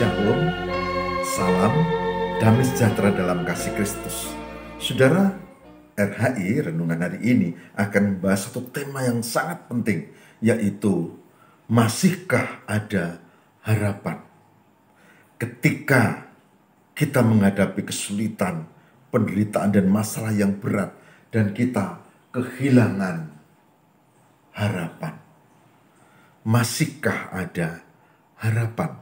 Shalom, salam, damai sejahtera dalam kasih Kristus. Saudara, RHI Renungan hari ini akan membahas satu tema yang sangat penting, yaitu masihkah ada harapan? Ketika kita menghadapi kesulitan, penderitaan dan masalah yang berat, dan kita kehilangan harapan. Masihkah ada harapan?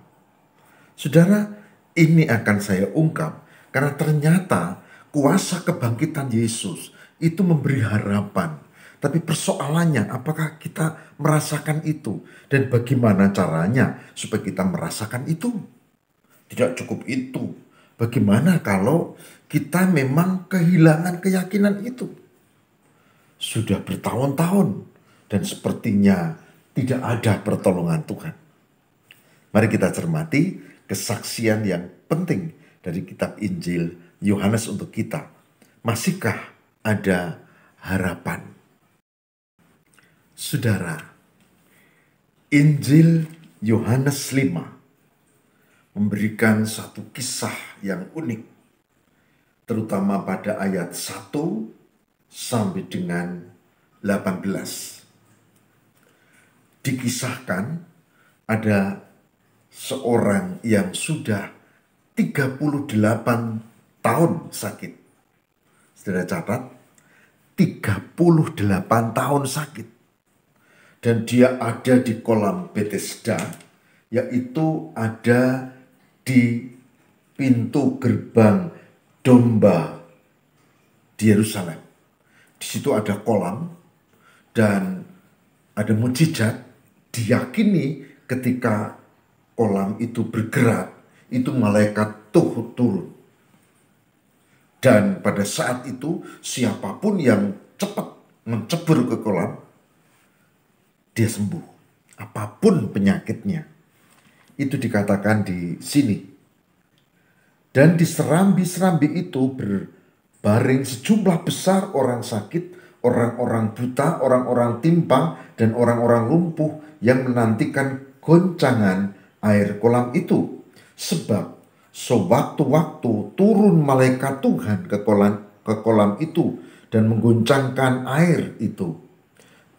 Saudara, ini akan saya ungkap karena ternyata kuasa kebangkitan Yesus itu memberi harapan. Tapi persoalannya, apakah kita merasakan itu? Dan bagaimana caranya supaya kita merasakan itu? Tidak cukup itu. Bagaimana kalau kita memang kehilangan keyakinan itu? Sudah bertahun-tahun dan sepertinya tidak ada pertolongan Tuhan. Mari kita cermati kesaksian yang penting dari kitab Injil Yohanes untuk kita. Masihkah ada harapan? Saudara, Injil Yohanes 5 memberikan satu kisah yang unik, terutama pada ayat 1 sampai dengan 18. Dikisahkan ada seorang yang sudah 38 tahun sakit. Saudara catat, 38 tahun sakit. Dan dia ada di kolam Bethesda, yaitu ada di pintu gerbang domba di Yerusalem. Di situ ada kolam dan ada mukjizat. Diyakini ketika kolam itu bergerak, itu malaikat turun. Dan pada saat itu siapapun yang cepat mencebur ke kolam, dia sembuh. Apapun penyakitnya. Itu dikatakan di sini. Dan di serambi-serambi itu berbaring sejumlah besar orang sakit, orang-orang buta, orang-orang timpang, dan orang-orang lumpuh yang menantikan goncangan air kolam itu. Sebab sewaktu-waktu turun malaikat Tuhan ke kolam itu dan menggoncangkan air itu.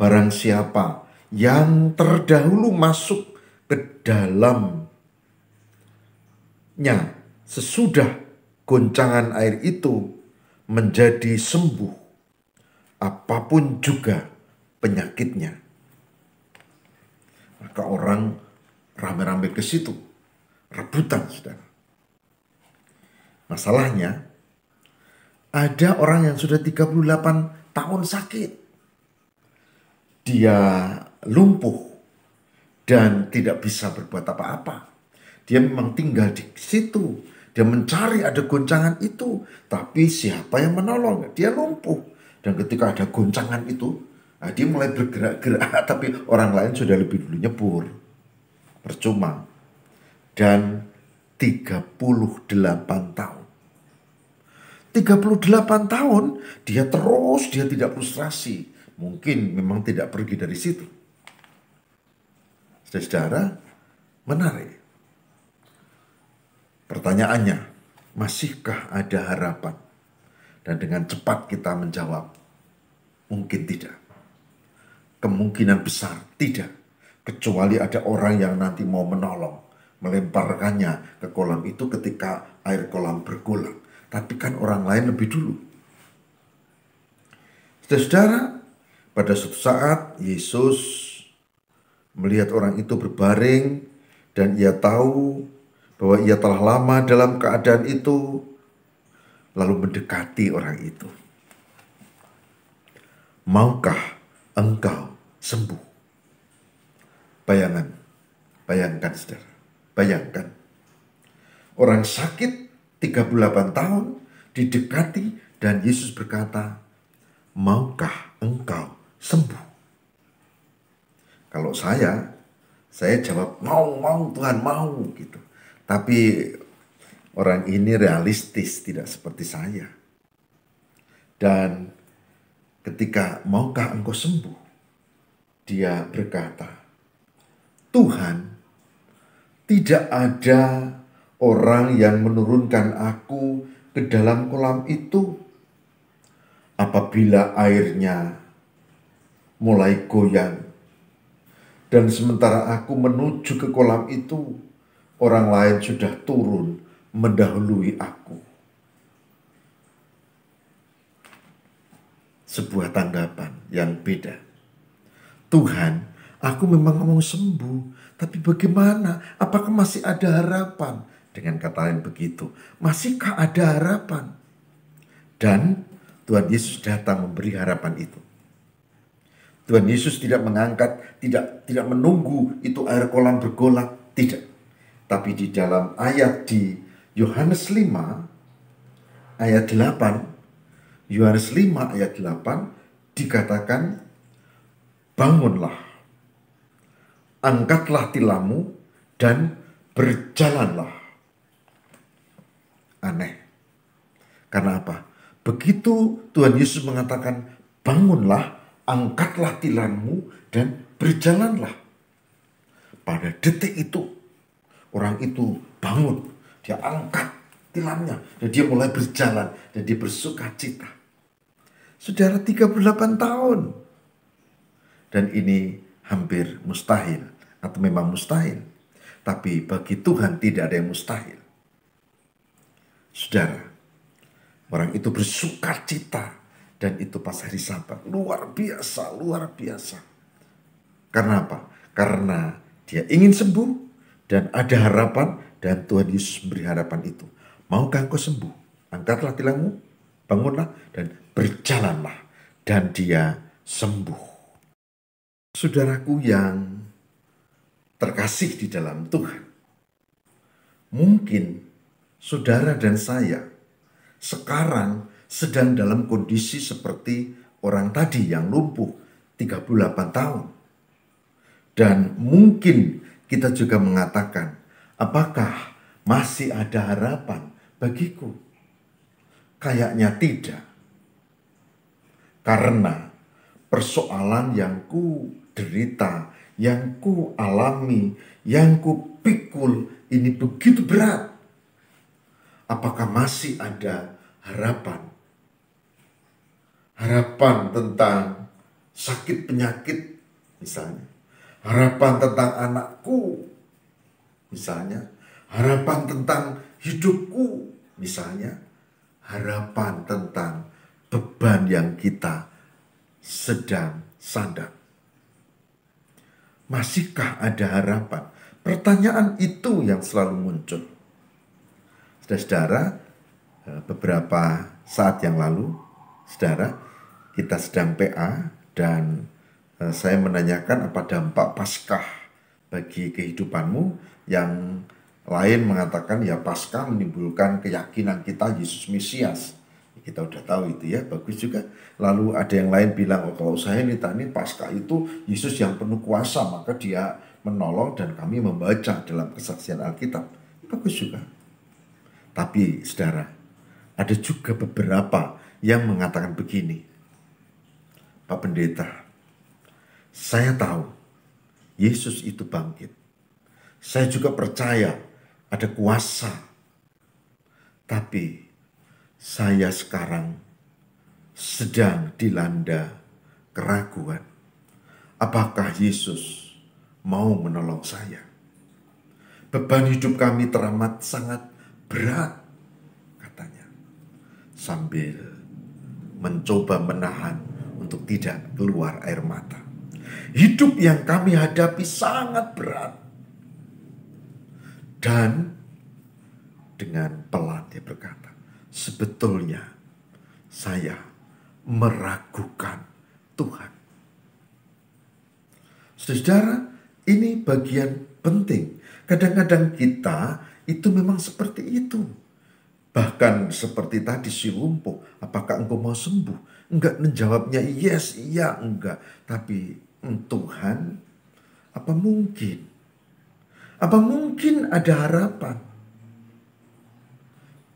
Barang siapa yang terdahulu masuk ke dalamnya sesudah goncangan air itu menjadi sembuh, apapun juga penyakitnya. Maka orang rame-rame ke situ, rebutan, saudara. Masalahnya, ada orang yang sudah 38 tahun sakit. Dia lumpuh dan tidak bisa berbuat apa-apa. Dia memang tinggal di situ. Dia mencari ada goncangan itu. Tapi siapa yang menolong? Dia lumpuh. Dan ketika ada goncangan itu, dia mulai bergerak-gerak. Tapi orang lain sudah lebih dulu nyebur. Percuma. Dan 38 tahun. 38 tahun dia tidak frustrasi. Mungkin memang tidak pergi dari situ. Saudara, menarik. Pertanyaannya, masihkah ada harapan? Dan dengan cepat kita menjawab, mungkin tidak. Kemungkinan besar tidak. Kecuali ada orang yang nanti mau menolong, melemparkannya ke kolam itu ketika air kolam bergolang. Tapi kan orang lain lebih dulu. Saudara, pada suatu saat Yesus melihat orang itu berbaring dan ia tahu bahwa ia telah lama dalam keadaan itu, lalu mendekati orang itu. Maukah engkau sembuh? Bayangkan saudara, bayangkan. Orang sakit 38 tahun didekati dan Yesus berkata, maukah engkau sembuh? Kalau saya jawab, mau Tuhan, mau gitu. Tapi orang ini realistis, tidak seperti saya. Dan ketika maukah engkau sembuh? Dia berkata, Tuhan, tidak ada orang yang menurunkan aku ke dalam kolam itu. Apabila airnya mulai goyang, dan sementara aku menuju ke kolam itu, orang lain sudah turun mendahului aku. Sebuah tanggapan yang beda. Tuhan, aku memang mau sembuh, tapi bagaimana? Apakah masih ada harapan? Dengan kata lain begitu, masihkah ada harapan? Dan Tuhan Yesus datang memberi harapan itu. Tuhan Yesus tidak mengangkat, tidak menunggu itu air kolam bergolak, tidak. Tapi di dalam ayat di Yohanes 5 ayat 8, Yohanes 5 ayat 8 dikatakan, bangunlah, angkatlah tilammu dan berjalanlah. Aneh. Karena apa? Begitu Tuhan Yesus mengatakan, bangunlah, angkatlah tilammu dan berjalanlah. Pada detik itu, orang itu bangun, dia angkat tilamnya, dan dia mulai berjalan, dan dia bersuka cita. Saudara, 38 tahun. Dan ini hampir mustahil, atau memang mustahil. Tapi bagi Tuhan tidak ada yang mustahil. Saudara, orang itu bersuka cita, dan itu pas hari Sabat. Luar biasa, luar biasa. Karena apa? Karena dia ingin sembuh, dan ada harapan, dan Tuhan Yesus memberi harapan itu. Maukah engkau sembuh? Angkatlah tilammu, bangunlah, dan berjalanlah. Dan dia sembuh. Saudaraku yang terkasih di dalam Tuhan, mungkin saudara dan saya sekarang sedang dalam kondisi seperti orang tadi yang lumpuh 38 tahun. Dan mungkin kita juga mengatakan, apakah masih ada harapan bagiku? Kayaknya tidak. Karena persoalan yang ku derita, yang ku alami, yang ku pikul ini begitu berat. Apakah masih ada harapan? Harapan tentang sakit penyakit misalnya. Harapan tentang anakku misalnya. Harapan tentang hidupku misalnya. Harapan tentang beban yang kita sedang sandang. Masihkah ada harapan? Pertanyaan itu yang selalu muncul. Saudara, beberapa saat yang lalu, saudara, kita sedang PA dan saya menanyakan apa dampak Paskah bagi kehidupanmu. Yang lain mengatakan ya Paskah menimbulkan keyakinan kita Yesus Mesias. Kita udah tahu itu ya, bagus juga. Lalu ada yang lain bilang, oh kalau saya ini Paskah itu Yesus yang penuh kuasa, maka dia menolong dan kami membaca dalam kesaksian Alkitab. Bagus juga. Tapi saudara, ada juga beberapa yang mengatakan begini, Pak Pendeta, saya tahu Yesus itu bangkit. Saya juga percaya ada kuasa. Tapi saya sekarang sedang dilanda keraguan. Apakah Yesus mau menolong saya? Beban hidup kami teramat sangat berat, katanya. Sambil mencoba menahan untuk tidak keluar air mata. Hidup yang kami hadapi sangat berat. Dan dengan pelan dia berkata, sebetulnya saya meragukan Tuhan. Saudara, ini bagian penting. Kadang-kadang kita itu memang seperti itu. Bahkan seperti tadi si lumpuh, apakah engkau mau sembuh? Enggak, menjawabnya yes, iya, enggak. Tapi Tuhan, apa mungkin? Apa mungkin ada harapan?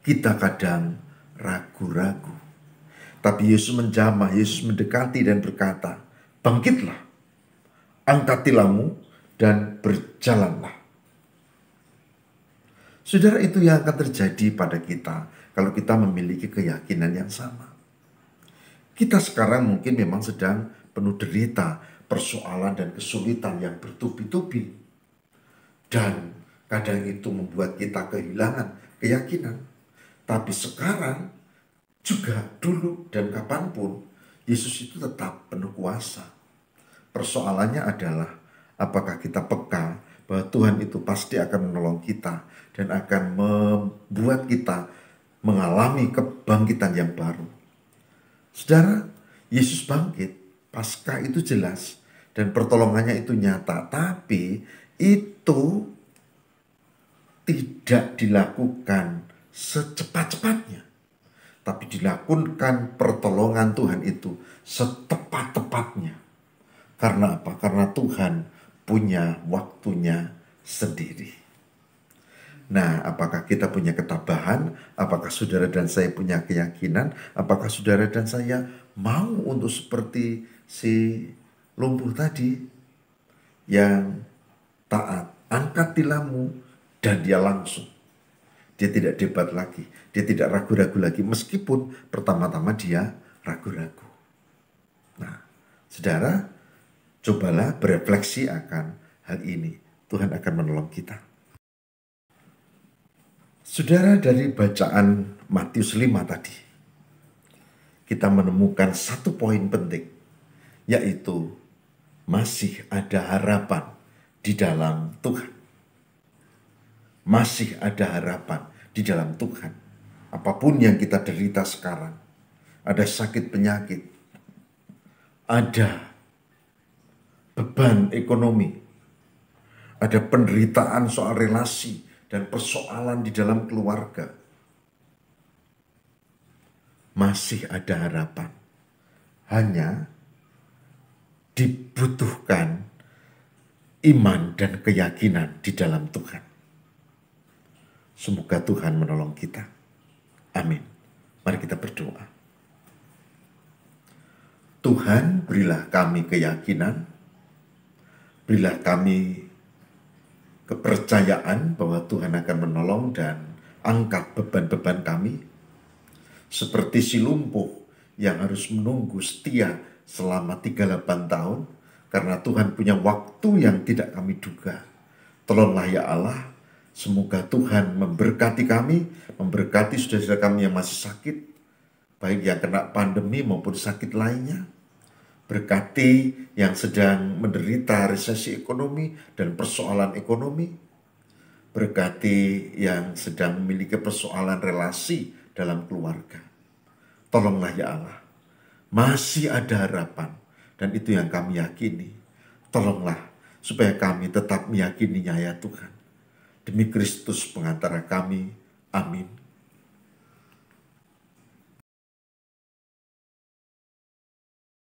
Kita kadang ragu-ragu. Tapi Yesus menjamah, Yesus mendekati dan berkata, bangkitlah, angkat tilammu dan berjalanlah. Saudara, itu yang akan terjadi pada kita kalau kita memiliki keyakinan yang sama. Kita sekarang mungkin memang sedang penuh derita, persoalan dan kesulitan yang bertubi-tubi. Dan kadang itu membuat kita kehilangan keyakinan. Tapi sekarang juga dulu dan kapanpun Yesus itu tetap penuh kuasa. Persoalannya adalah apakah kita peka bahwa Tuhan itu pasti akan menolong kita dan akan membuat kita mengalami kebangkitan yang baru. Saudara, Yesus bangkit, Paskah itu jelas dan pertolongannya itu nyata, tapi itu tidak dilakukan secepat-cepatnya, tapi dilakukan pertolongan Tuhan itu setepat-tepatnya. Karena apa? Karena Tuhan punya waktunya sendiri. Nah, apakah kita punya ketabahan? Apakah saudara dan saya punya keyakinan? Apakah saudara dan saya mau untuk seperti si lumpuh tadi yang taat? Angkat tilammu dan dia langsung. Dia tidak debat lagi. Dia tidak ragu-ragu lagi. Meskipun pertama-tama dia ragu-ragu. Nah, saudara, cobalah berefleksi akan hal ini. Tuhan akan menolong kita. Saudara, dari bacaan Matius 5 tadi, kita menemukan satu poin penting, yaitu masih ada harapan di dalam Tuhan. Masih ada harapan di dalam Tuhan. Apapun yang kita derita sekarang, ada sakit penyakit, ada beban ekonomi, ada penderitaan soal relasi dan persoalan di dalam keluarga. Masih ada harapan. Hanya dibutuhkan iman dan keyakinan di dalam Tuhan. Semoga Tuhan menolong kita. Amin. Mari kita berdoa. Tuhan, berilah kami keyakinan, berilah kami kepercayaan bahwa Tuhan akan menolong dan angkat beban-beban kami. Seperti si lumpuh yang harus menunggu setia selama 38 tahun. Karena Tuhan punya waktu yang tidak kami duga. Tolonglah ya Allah, semoga Tuhan memberkati kami, memberkati saudara-saudara kami yang masih sakit, baik yang kena pandemi maupun sakit lainnya. Berkati yang sedang menderita resesi ekonomi dan persoalan ekonomi. Berkati yang sedang memiliki persoalan relasi dalam keluarga. Tolonglah ya Allah. Masih ada harapan dan itu yang kami yakini. Tolonglah supaya kami tetap meyakininya ya Tuhan. Demi Kristus pengantara kami. Amin.